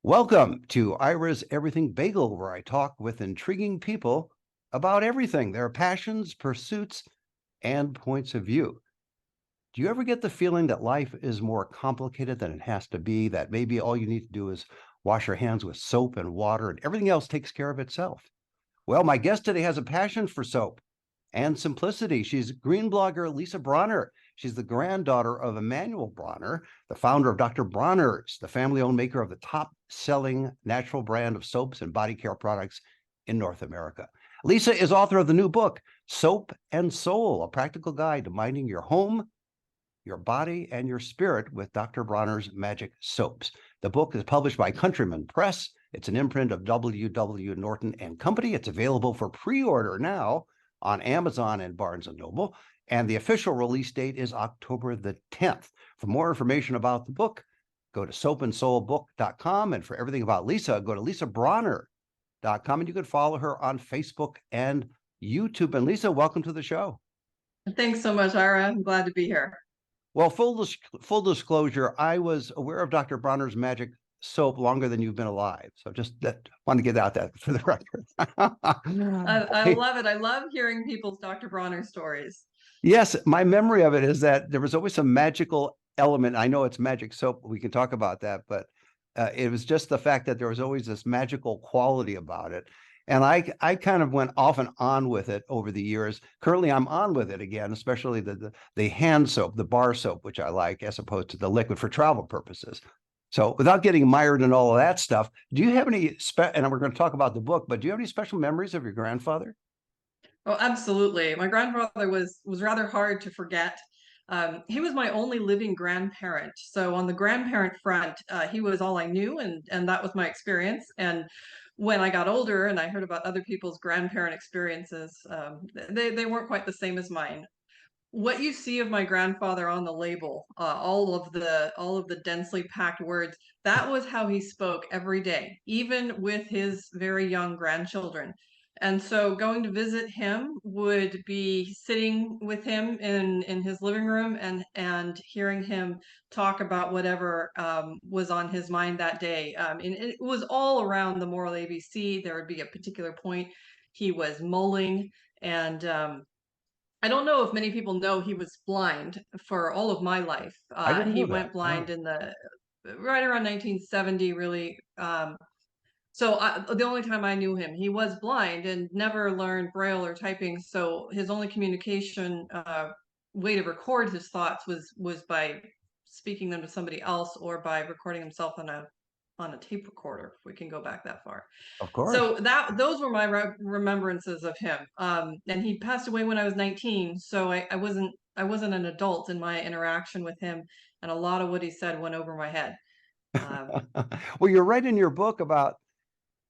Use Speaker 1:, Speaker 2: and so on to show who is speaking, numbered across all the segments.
Speaker 1: Welcome to Ira's Everything Bagel, where I talk with intriguing people about everything, their passions, pursuits, and points of view. Do you ever get the feeling that life is more complicated than it has to be, that maybe all you need to do is wash your hands with soap and water and everything else takes care of itself? Well, my guest today has a passion for soap and simplicity. She's green blogger Lisa Bronner. She's the granddaughter of Emmanuel Bronner, the founder of Dr. Bronner's, the family-owned maker of the top-selling natural brand of soaps and body care products in North America. Lisa is author of the new book, Soap and Soul, a practical guide to minding your home, your body, and your spirit with Dr. Bronner's magic soaps. The book is published by Countryman Press. It's an imprint of W.W. Norton and Company. It's available for pre-order now on Amazon and Barnes & Noble, and the official release date is October the 10th. For more information about the book, go to soapandsoulbook.com, and for everything about Lisa, go to lisabronner.com, and you can follow her on Facebook and YouTube. And Lisa, welcome to the show.
Speaker 2: Thanks so much, Ira. I'm glad to be here.
Speaker 1: Well, full disclosure, I was aware of Dr. Bronner's magic soap longer than you've been alive. So just want to get out that for the record.
Speaker 2: I love it. I love hearing people's Dr. Bronner stories.
Speaker 1: Yes, my memory of it is that there was always some magical element. I know it's magic soap. We can talk about that, but it was just the fact that there was always this magical quality about it. And I kind of went off and on with it over the years. Currently, I'm on with it again, especially the hand soap, the bar soap, which I like, as opposed to the liquid for travel purposes. So without getting mired in all of that stuff, do you have any, and we're going to talk about the book, but do you have any special memories of your grandfather?
Speaker 2: Oh, absolutely. My grandfather was rather hard to forget. He was my only living grandparent. So on the grandparent front, he was all I knew, and that was my experience. And when I got older and I heard about other people's grandparent experiences, they weren't quite the same as mine. What you see of my grandfather on the label, all of the densely packed words, that was how he spoke every day, even with his very young grandchildren. And so going to visit him would be sitting with him in his living room and hearing him talk about whatever was on his mind that day. And it was all around the moral ABC. There would be a particular point he was mulling, and I don't know if many people know he was blind for all of my life.
Speaker 1: I didn't
Speaker 2: He
Speaker 1: know that.
Speaker 2: went blind in the right around 1970, really. The only time I knew him, he was blind and never learned Braille or typing. So his only communication way to record his thoughts was by speaking them to somebody else or by recording himself on a tape recorder, if we can go back that far.
Speaker 1: Of course.
Speaker 2: So those were my remembrances of him. And he passed away when I was 19, so I wasn't an adult in my interaction with him, and a lot of what he said went over my head.
Speaker 1: Well, you're right in your book about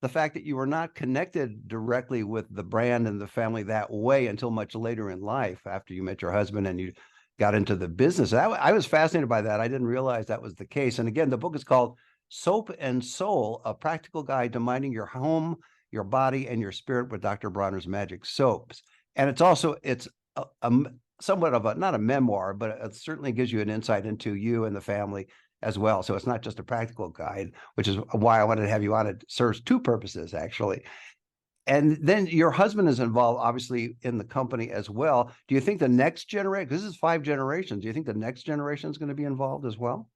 Speaker 1: the fact that you were not connected directly with the brand and the family that way until much later in life, after you met your husband and you got into the business. I was fascinated by that. I didn't realize that was the case. And again, the book is called Soap and Soul, a practical guide to minding your home, your body, and your spirit with Dr. Bronner's magic soaps. And it's somewhat of not a memoir, but it certainly gives you an insight into you and the family as well. So it's not just a practical guide, which is why I wanted to have you on. It serves two purposes, actually. And then your husband is involved, obviously, in the company as well. Do you think the next generation, because this is 5 generations, do you think the next generation is going to be involved as well?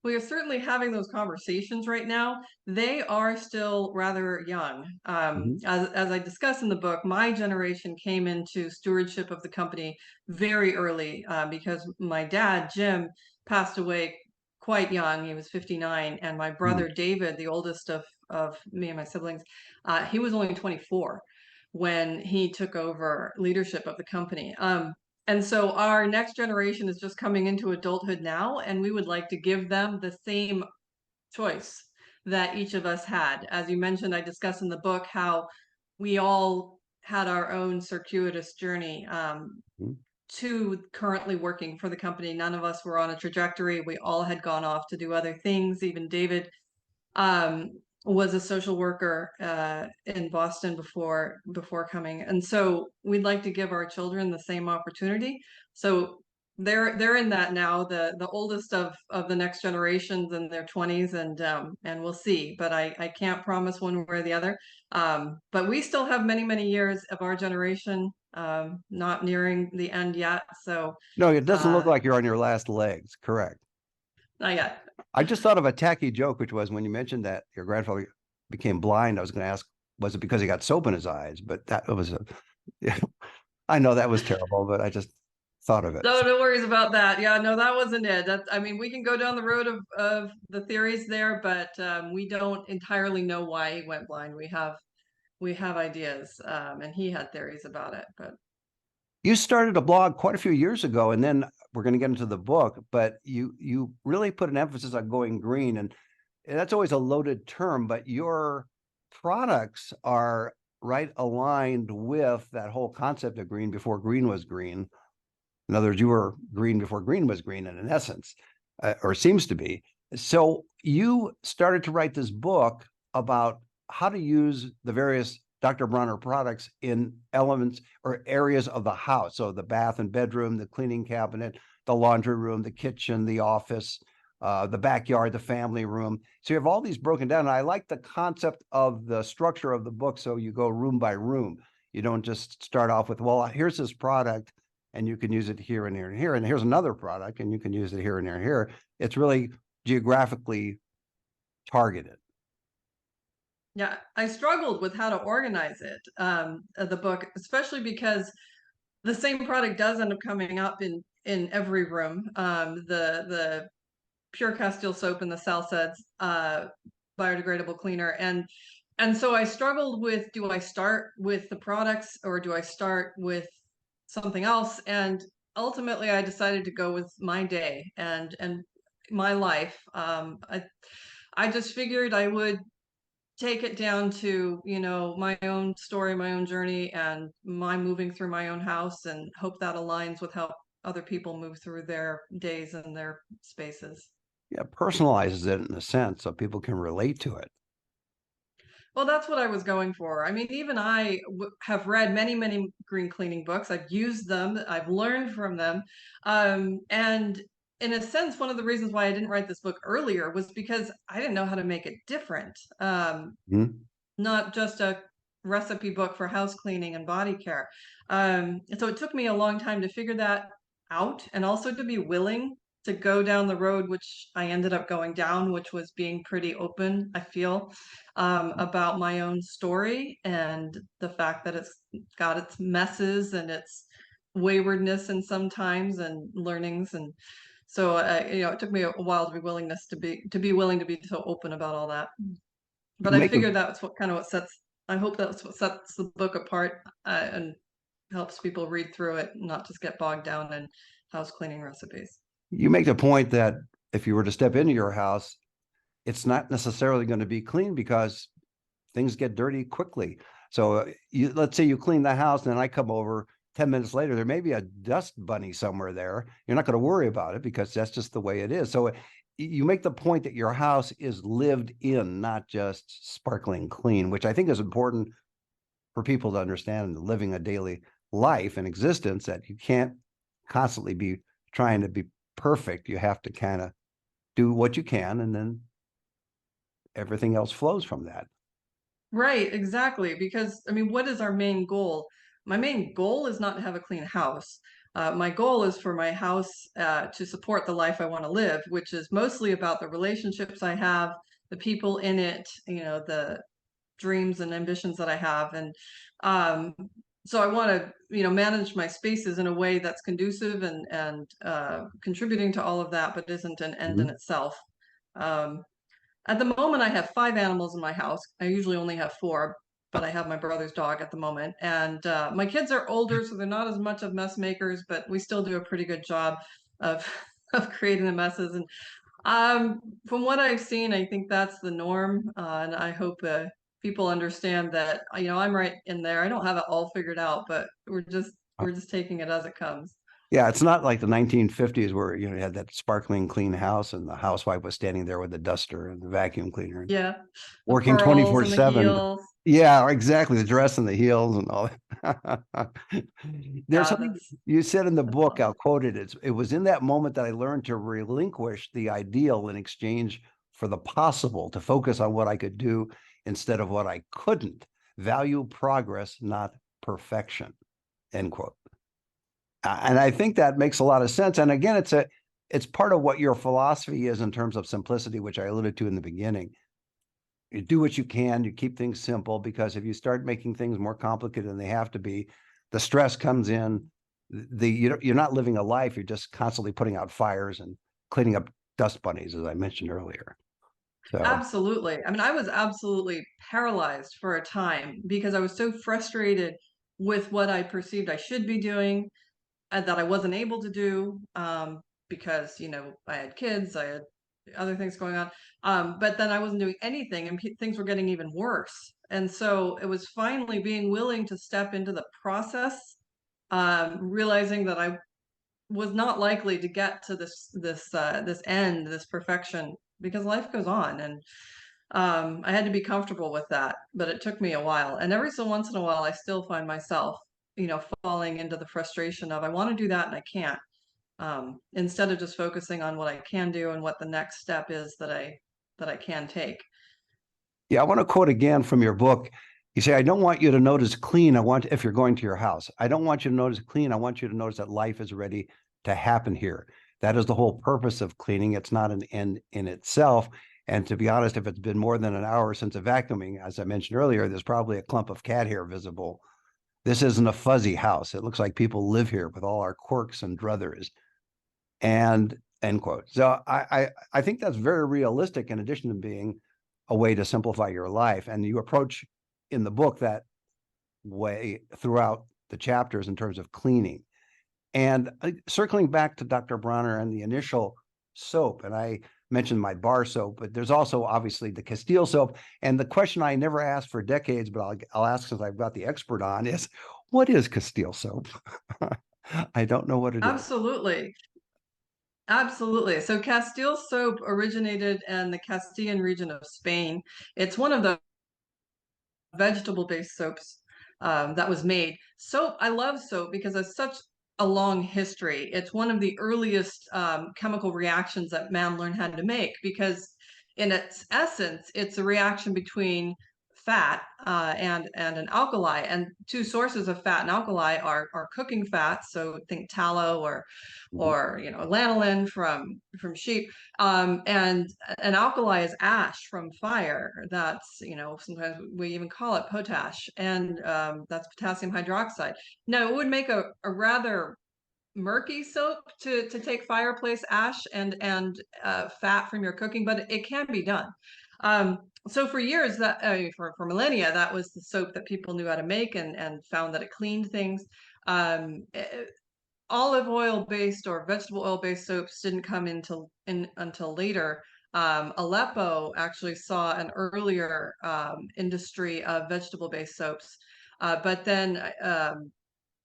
Speaker 2: We are certainly having those conversations right now. They are still rather young. As I discuss in the book, my generation came into stewardship of the company very early because my dad, Jim, passed away quite young. He was 59, and my brother David, the oldest of me and my siblings, he was only 24 when he took over leadership of the company. And so our next generation is just coming into adulthood now, and we would like to give them the same choice that each of us had. As you mentioned, I discuss in the book how we all had our own circuitous journey to currently working for the company. None of us were on a trajectory. We all had gone off to do other things. Even David was a social worker in Boston before coming. And so we'd like to give our children the same opportunity. So they're in that now, the oldest of the next generations in their 20s, and we'll see. But I can't promise one way or the other. But we still have many years of our generation, not nearing the end yet. So
Speaker 1: No, it doesn't look
Speaker 2: uh,
Speaker 1: like you're on your last legs. Correct.
Speaker 2: not yet.
Speaker 1: I just thought of a tacky joke, which was when you mentioned that your grandfather became blind. I was going to ask, was it because he got soap in his eyes? But that was a, I know that was terrible, but I just thought of it.
Speaker 2: No, no worries about that. Yeah, no, that wasn't it. I mean, we can go down the road of the theories there, but we don't entirely know why he went blind. We have ideas, and he had theories about it, but
Speaker 1: You started a blog quite a few years ago, and then we're going to get into the book, but you really put an emphasis on going green, and that's always a loaded term, but your products are right aligned with that whole concept of green before green was green. In other words, you were green before green was green, and in essence, or seems to be. So you started to write this book about how to use the various Dr. Bronner products in elements or areas of the house. So the bath and bedroom, the cleaning cabinet, the laundry room, the kitchen, the office, the backyard, the family room. So you have all these broken down. And I like the concept of the structure of the book. So you go room by room. You don't just start off with, well, here's this product and you can use it here and here and here. And here's another product and you can use it here and here and here. It's really geographically targeted.
Speaker 2: yeah, I struggled with how to organize it, the book, especially because the same product does end up coming up in every room. The pure Castile soap and the Salsed's biodegradable cleaner, and so I struggled with, do I start with the products or do I start with something else? And ultimately, I decided to go with my day and my life. I just figured I would take it down to, my own story, my own journey, and my moving through my own house, and hope that aligns with how other people move through their days and their spaces.
Speaker 1: Yeah, personalizes it in a sense so people can relate to it.
Speaker 2: Well, that's what I was going for. I mean, even I have read many green cleaning books. I've used them. I've learned from them. And in a sense, one of the reasons why I didn't write this book earlier was because I didn't know how to make it different.
Speaker 1: Mhm.
Speaker 2: Not just a recipe book for house cleaning and body care. So it took me a long time to figure that out, and also to be willing to go down the road, which I ended up going down, which was being pretty open, I feel, about my own story and the fact that it's got its messes and its waywardness and sometimes and learnings. And so it took me a while to be willing to be so open about all that.
Speaker 1: You
Speaker 2: But I
Speaker 1: make a
Speaker 2: figured that's what sets. I hope that's what sets the book apart, and helps people read through it, not just get bogged down in house cleaning recipes.
Speaker 1: you make the point that if you were to step into your house, it's not necessarily going to be clean because things get dirty quickly. So let's say you clean the house and then I come over 10 minutes later, there may be a dust bunny somewhere there. You're not going to worry about it because that's just the way it is. So you make the point that your house is lived in, not just sparkling clean, which I think is important for people to understand in living a daily life and existence, that you can't constantly be trying to be perfect. You have to kind of do what you can and then everything else flows from that.
Speaker 2: Right, exactly. Because, I mean, what is our main goal? My main goal is not to have a clean house. My goal is for my house to support the life I want to live, which is mostly about the relationships I have, the people in it, the dreams and ambitions that I have. And um, so I want to, manage my spaces in a way that's conducive and contributing to all of that, but isn't an end in
Speaker 1: Mhm.
Speaker 2: itself. Um, at the moment, I have 5 animals in my house. I usually only have 4, but I have my brother's dog at the moment. And my kids are older, so they're not as much of mess makers, but we still do a pretty good job of of creating the messes. And from what I've seen, I think that's the norm, and I hope people understand that. I'm right in there. I don't have it all figured out, but we're just taking it as it comes.
Speaker 1: Yeah, it's not like the 1950s where you had that sparkling clean house and the housewife was standing there with the duster and the vacuum cleaner and
Speaker 2: Yeah, the
Speaker 1: working
Speaker 2: pearls and the
Speaker 1: 24/7.
Speaker 2: heels.
Speaker 1: Yeah, exactly. The dress and the heels and all that. There's
Speaker 2: Yeah,
Speaker 1: something you said in the
Speaker 2: that's
Speaker 1: book,
Speaker 2: fun.
Speaker 1: I'll quote it. It was in that moment that I learned to relinquish the ideal in exchange for the possible, to focus on what I could do instead of what I couldn't. Value progress, not perfection. End quote. And I think that makes a lot of sense. And again, it's part of what your philosophy is in terms of simplicity, which I alluded to in the beginning. You do what you can, you keep things simple, because if you start making things more complicated than they have to be, the stress comes in. You're not living a life, you're just constantly putting out fires and cleaning up dust bunnies, as I mentioned earlier. So
Speaker 2: Absolutely. I mean, I was absolutely paralyzed for a time because I was so frustrated with what I perceived I should be doing and that I wasn't able to do because, I had kids, I had other things going on. But then I wasn't doing anything and things were getting even worse. And so it was finally being willing to step into the process, realizing that I was not likely to get to this end, this perfection, because life goes on, and I had to be comfortable with that. But it took me a while, and every so once in a while, I still find myself, falling into the frustration of I want to do that and I can't. Instead of just focusing on what I can do and what the next step is that I can take.
Speaker 1: yeah, I want to quote again from your book. You say, I don't want you to notice clean. If you're going to your house, I don't want you to notice clean. I want you to notice that life is ready to happen here. That is the whole purpose of cleaning. It's not an end in itself. And to be honest, if it's been more than an hour since a vacuuming, as I mentioned earlier, there's probably a clump of cat hair visible. This isn't a fuzzy house. It looks like people live here with all our quirks and druthers. And end quote. So I think that's very realistic in addition to being a way to simplify your life. And you approach in the book that way throughout the chapters in terms of cleaning. And circling back to Dr. Bronner and the initial soap, and I mentioned my bar soap, but there's also obviously the Castile soap. And the question I never asked for decades, but I'll ask since I've got the expert on is, what is Castile soap? I don't know what it is.
Speaker 2: Absolutely. Absolutely. So Castile soap originated in the Castilian region of Spain. It's one of the vegetable-based soaps that was made. Soap, I love soap because it's such a long history. It's one of the earliest chemical reactions that man learned how to make because, in its essence, it's a reaction between fat and an alkali. And two sources of fat and alkali are cooking fats. So think tallow
Speaker 1: Mhm.
Speaker 2: or lanolin from sheep, and an alkali is ash from fire. That's, sometimes we even call it potash, and that's potassium hydroxide. Now, it would make a rather murky soap to take fireplace ash and fat from your cooking, but it can be done. So for years, for millennia, that was the soap that people knew how to make and found that it cleaned things. Um, Olive oil based or vegetable oil based soaps didn't come until later. Aleppo actually saw an earlier industry of vegetable based soaps, but then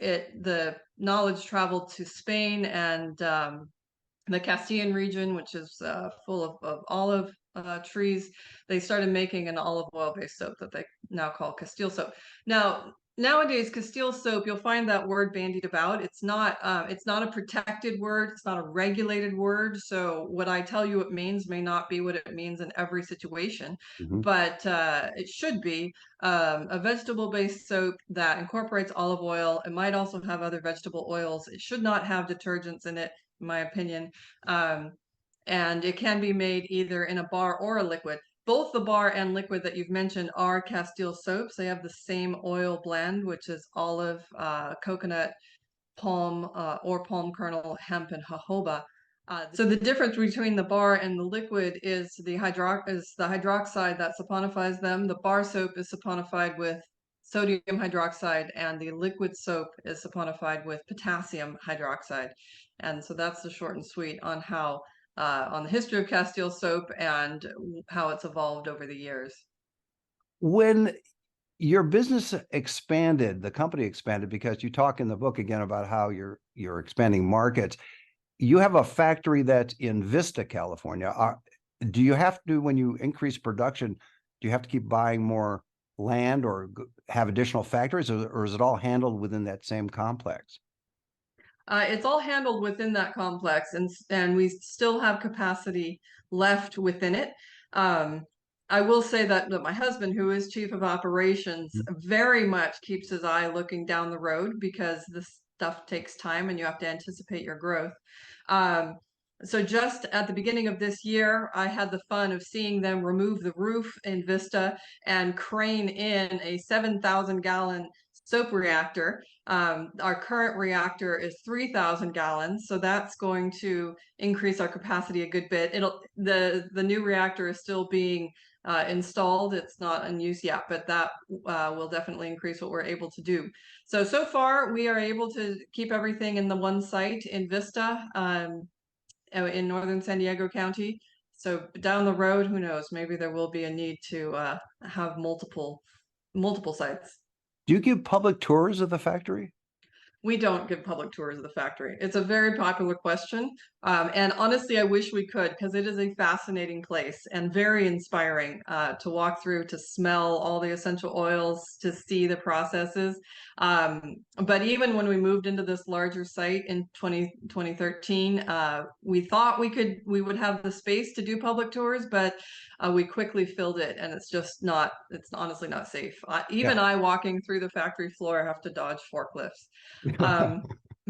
Speaker 2: the knowledge traveled to Spain and the Castilian region, which is full of olive trees. They started making an olive oil based soap that they now call Castile soap. Now, nowadays, Castile soap, you'll find that word bandied about. It's not a protected word. It's not a regulated word. So what I tell you it means may not be what it means in every situation,
Speaker 1: Mhm.
Speaker 2: but it should be a vegetable based soap that incorporates olive oil. It might also have other vegetable oils. It should not have detergents in it, in my opinion. Um, and it can be made either in a bar or a liquid. Both the bar and liquid that you've mentioned are Castile soaps. They have the same oil blend, which is olive, coconut, palm or palm kernel, hemp, and jojoba. So the difference between the bar and the liquid is the hydroxide that saponifies them. The bar soap is saponified with sodium hydroxide, and the liquid soap is saponified with potassium hydroxide. And so that's the short and sweet on on the history of Castile soap and how it's evolved over the years.
Speaker 1: When Your business expanded, the company expanded because you talk in the book again about how you're expanding markets. You have a factory that's in Vista, California. Do you have to, when you increase production, do you have to keep buying more land or have additional factories, or is it all handled within that same complex?
Speaker 2: It's all handled within that complex, and we still have capacity left within it. Um, I will say that my husband, who is chief of operations, very much keeps his eye looking down the road because this stuff takes time and you have to anticipate your growth. Um, so just at the beginning of this year, I had the fun of seeing them remove the roof in Vista and crane in a 7,000 gallon soap reactor. Our current reactor is 3,000 gallons, so that's going to increase our capacity a good bit. The new reactor is still being installed. It's not in use yet, but that will definitely increase what we're able to do. So far we are able to keep everything in the one site in Vista, in northern San Diego County. So down the road, who knows? Maybe there will be a need to have multiple sites.
Speaker 1: Do you give public tours of the factory?
Speaker 2: We don't give public tours of the factory. It's a very popular question. And honestly, I wish we could because it is a fascinating place and very inspiring to walk through, to smell all the essential oils, to see the processes. But even when we moved into this larger site in 2013, we thought we would have the space to do public tours, but we quickly filled it, and it's honestly not safe. Even
Speaker 1: Yeah.
Speaker 2: I walking through the factory floor have to dodge forklifts. Um,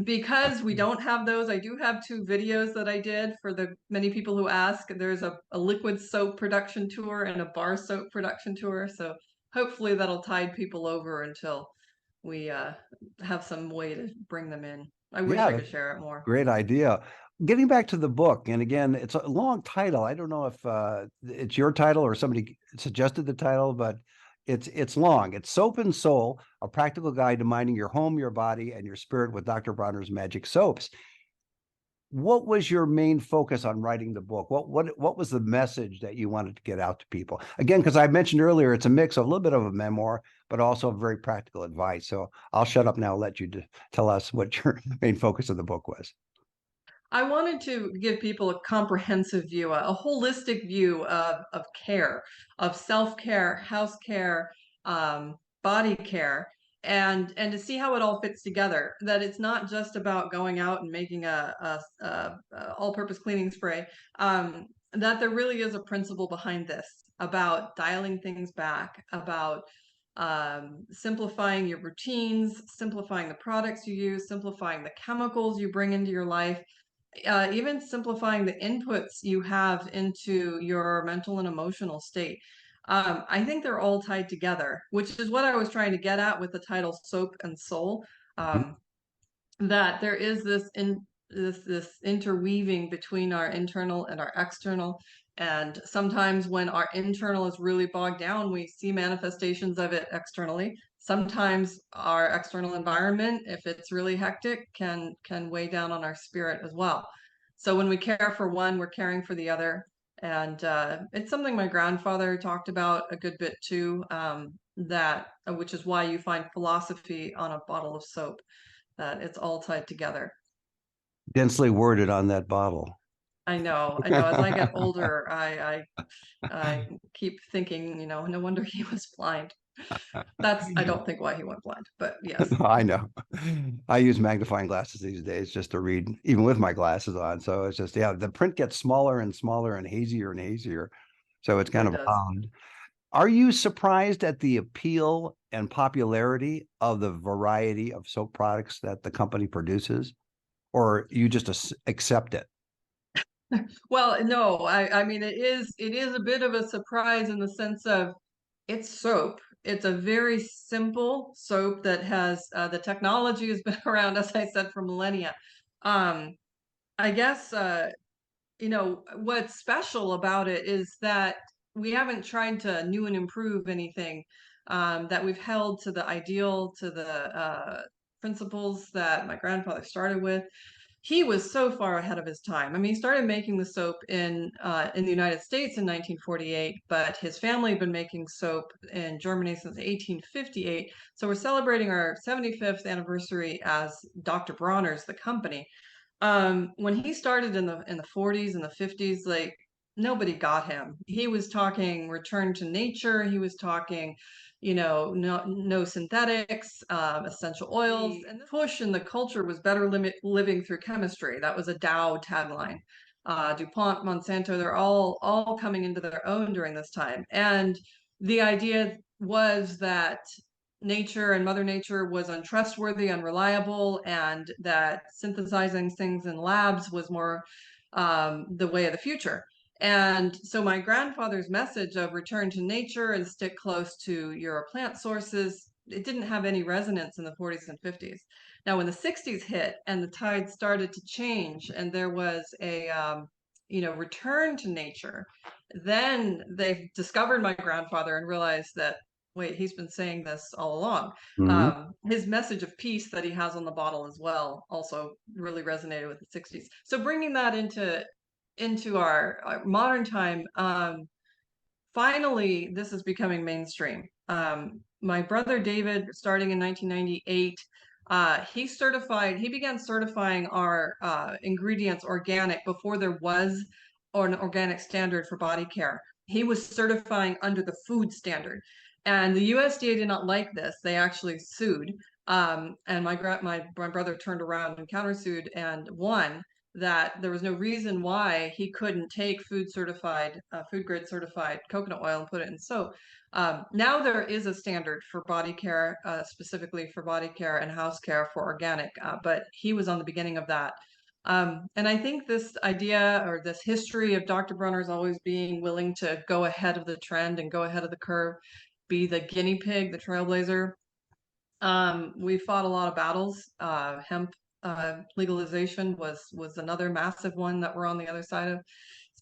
Speaker 2: because we don't have those, I do have two videos that I did for the many people who ask. There's a liquid soap production tour and a bar soap production tour. So hopefully that'll tide people over until we have some way to bring them in. I wish I
Speaker 1: Yeah,
Speaker 2: could share it more.
Speaker 1: great idea. Getting back to the book, and again, it's a long title. I don't know if it's your title or somebody suggested the title, but it's long. It's Soap and Soul, a practical guide to minding your home, your body, and your spirit with Dr. Bronner's magic soaps. What was your main focus on writing the book? What was the message that you wanted to get out to people? Again, because I mentioned earlier, it's a mix of a little bit of a memoir, but also very practical advice. So I'll shut up now and let you tell us what your main focus of the book was.
Speaker 2: I wanted to give people a comprehensive view, a holistic view of care, of self-care, house care, body care, and to see how it all fits together. That it's not just about going out and making a all-purpose cleaning spray. That there really is a principle behind this about dialing things back, about simplifying your routines, simplifying the products you use, simplifying the chemicals you bring into your life, even simplifying the inputs you have into your mental and emotional state. I think they're all tied together, which is what I was trying to get at with the title Soap and Soul. Um, that there is this interweaving between our internal and our external, and sometimes when our internal is really bogged down, we see manifestations of it externally. Sometimes our external environment, if it's really hectic, can weigh down on our spirit as well. So when we care for one, we're caring for the other. And it's something my grandfather talked about a good bit too, that which is why you find philosophy on a bottle of soap, that it's all tied together.
Speaker 1: Densely worded on that bottle.
Speaker 2: I know, I know. As I get older, I keep thinking, no wonder he was blind. That's, I don't think, why he went blind, but yes,
Speaker 1: I know. I use magnifying glasses these days just to read, even with my glasses on. So it's just, yeah, the print gets smaller and smaller and hazier and hazier. So it's kind
Speaker 2: really
Speaker 1: of
Speaker 2: does.
Speaker 1: odd. Are you surprised at the appeal and popularity of the variety of soap products that the company produces, or you just accept it?
Speaker 2: Well, no, I mean it is a bit of a surprise in the sense of it's soap. It's a very simple soap that has the technology has been around, as I said, for millennia. Um, I guess what's special about it is that we haven't tried to new and improve anything, that we've held to the ideal, to the principles that my grandfather started with. he was so far ahead of his time. I mean, he started making the soap in the United States in 1948, but his family had been making soap in Germany since 1858. So we're celebrating our 75th anniversary as Dr. Bronner's, the company. When he started in the 40s and the 50s, like nobody got him. He was talking return to nature. He was talking, no synthetics, essential oils, and the push in the culture was better living through chemistry. That was a Dow tagline. DuPont, Monsanto, they're all coming into their own during this time, and the idea was that nature and Mother Nature was untrustworthy, unreliable, and that synthesizing things in labs was more the way of the future. And so my grandfather's message of return to nature and stick close to your plant sources, it didn't have any resonance in the 40s and 50s. Now, when the 60s hit and the tide started to change and there was a return to nature, then they discovered my grandfather and realized that wait, he's been saying this all along.
Speaker 1: Mhm.
Speaker 2: His message of peace that he has on the bottle as well also really resonated with the 60s. So bringing that into our modern time, finally, this is becoming mainstream. My brother David, starting in 1998, he began certifying our ingredients organic before there was an organic standard for body care. He was certifying under the food standard. And the USDA did not like this. They actually sued. And my brother turned around and countersued and won that there was no reason why he couldn't take food grade certified coconut oil and put it in soap. Now there is a standard for body care, specifically for body care and house care for organic, but he was on the beginning of that. And I think this idea or this history of Dr. Bronner's always being willing to go ahead of the trend and go ahead of the curve, be the guinea pig, the trailblazer. We fought a lot of battles. Hemp legalization was another massive one that we're on the other side of.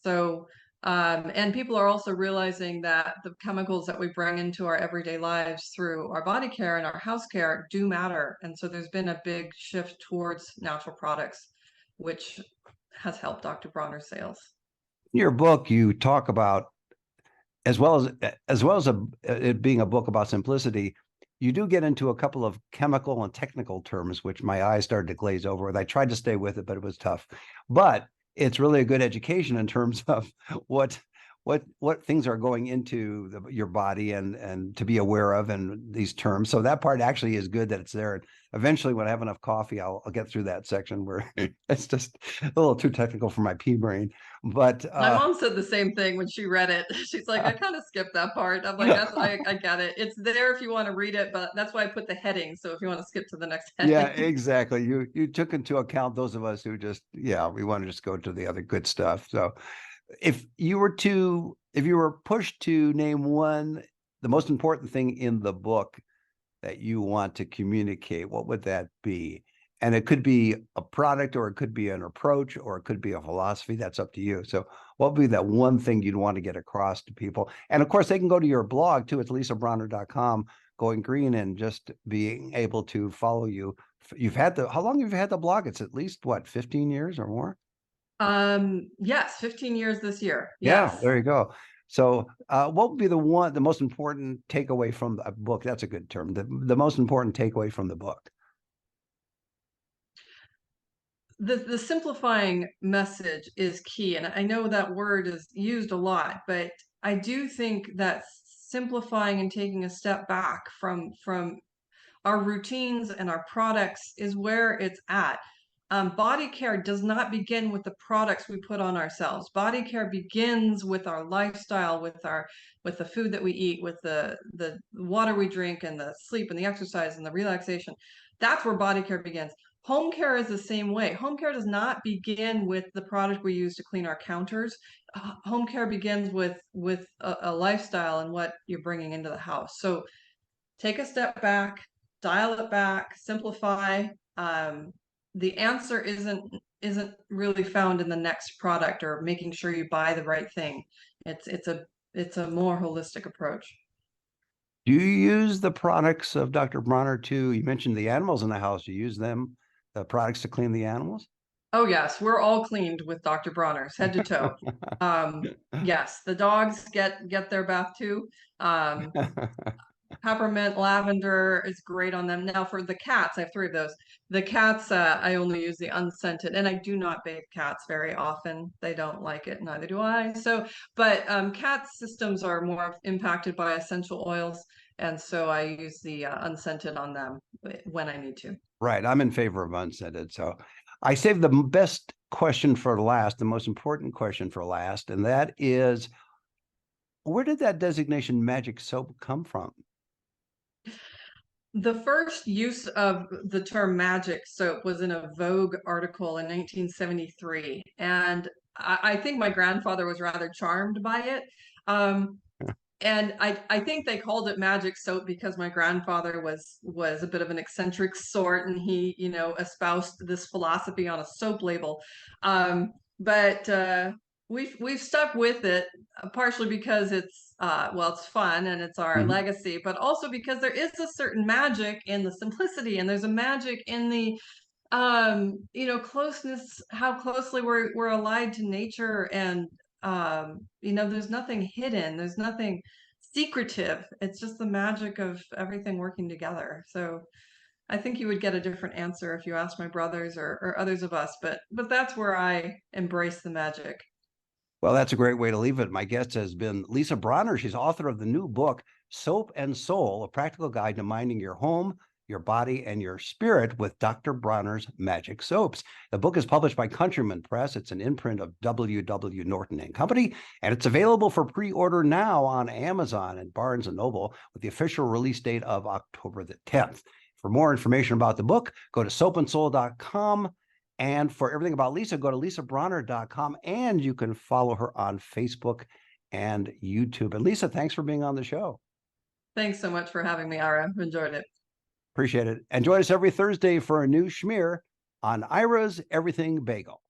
Speaker 2: So, and people are also realizing that the chemicals that we bring into our everyday lives through our body care and our house care do matter. And so there's been a big shift towards natural products, which has helped Dr. Bronner's sales.
Speaker 1: In your book, you talk about it being a book about simplicity. You do get into a couple of chemical and technical terms, which my eyes started to glaze over with. I tried to stay with it, but it was tough. But it's really a good education in terms of what things are going into your body and to be aware of and these terms. So that part actually is good that it's there. And eventually, when I have enough coffee, I'll get through that section where it's just a little too technical for my pea brain. But
Speaker 2: My mom said the same thing when she read it. She's like, I kind of skipped that part. I'm like, I get it. It's there if you want to read it, but that's why I put the heading. So if you want to skip to the next
Speaker 1: yeah,
Speaker 2: heading.
Speaker 1: exactly. You took into account those of us who just, yeah, we want to just go to the other good stuff. So if you were pushed to name the most important thing in the book that you want to communicate, what would that be? And it could be a product, or it could be an approach, or it could be a philosophy. That's up to you. So what would be that one thing you'd want to get across to people? And of course, they can go to your blog too. It's lisabronner.com, going green, and just being able to follow you. How long have you had the blog? It's at least what, 15 years or more?
Speaker 2: Yes, 15 years this year.
Speaker 1: Yeah,
Speaker 2: Yes.
Speaker 1: there you go. So, what would be the most important takeaway from the book? That's a good term. The most important takeaway from the book.
Speaker 2: The simplifying message is key. And I know that word is used a lot, but I do think that simplifying and taking a step back from our routines and our products is where it's at. Body care does not begin with the products we put on ourselves. Body care begins with our lifestyle, with the food that we eat, with the water we drink, and the sleep and the exercise and the relaxation. That's where body care begins. Home care is the same way. Home care does not begin with the product we use to clean our counters. Home care begins with a lifestyle and what you're bringing into the house. So take a step back, dial it back, simplify. The answer isn't really found in the next product or making sure you buy the right thing. It's a more holistic approach.
Speaker 1: Do you use the products of Dr. Bronner too? You mentioned the animals in the house. You use them, the products to clean the animals?
Speaker 2: Oh yes, we're all cleaned with Dr. Bronner's head to toe. Yes, the dogs get their bath too. Um, Peppermint, lavender is great on them. Now for the cats, I have three of those. The cats, I only use the unscented, and I do not bathe cats very often. They don't like it, neither do I. So, but cat systems are more impacted by essential oils, and so I use the unscented on them when I need to.
Speaker 1: Right. I'm in favor of unscented. So I saved the best question for last, the most important question for last, and that is, where did that designation magic soap come from?
Speaker 2: The first use of the term magic soap was in a Vogue article in 1973, and I think my grandfather was rather charmed by it. Um, and I think they called it magic soap because my grandfather was a bit of an eccentric sort, and he, you know, espoused this philosophy on a soap label. But we've stuck with it, partially because it's well, it's fun and it's our
Speaker 1: Mhm.
Speaker 2: legacy, but also because there is a certain magic in the simplicity, and there's a magic in the you know, closeness, how closely we're allied to nature, and you know, there's nothing hidden, there's nothing secretive. It's just the magic of everything working together. So I think you would get a different answer if you asked my brothers or others of us, but that's where I embrace the magic.
Speaker 1: Well, that's a great way to leave it. My guest has been Lisa Bronner. She's author of the new book, Soap and Soul, a practical guide to minding your home, your body, and your spirit with Dr. Bronner's Magic Soaps. The book is published by Countryman Press. It's an imprint of W.W. Norton and Company, and it's available for pre-order now on Amazon and Barnes & Noble with the official release date of October the 10th. For more information about the book, go to soapandsoul.com. And for everything about Lisa, go to lisabronner.com, and you can follow her on Facebook and YouTube. And Lisa, thanks for being on the show.
Speaker 2: Thanks so much for having me, Ira. Enjoyed it.
Speaker 1: Appreciate it. And join us every Thursday for a new schmear on Ira's Everything Bagel.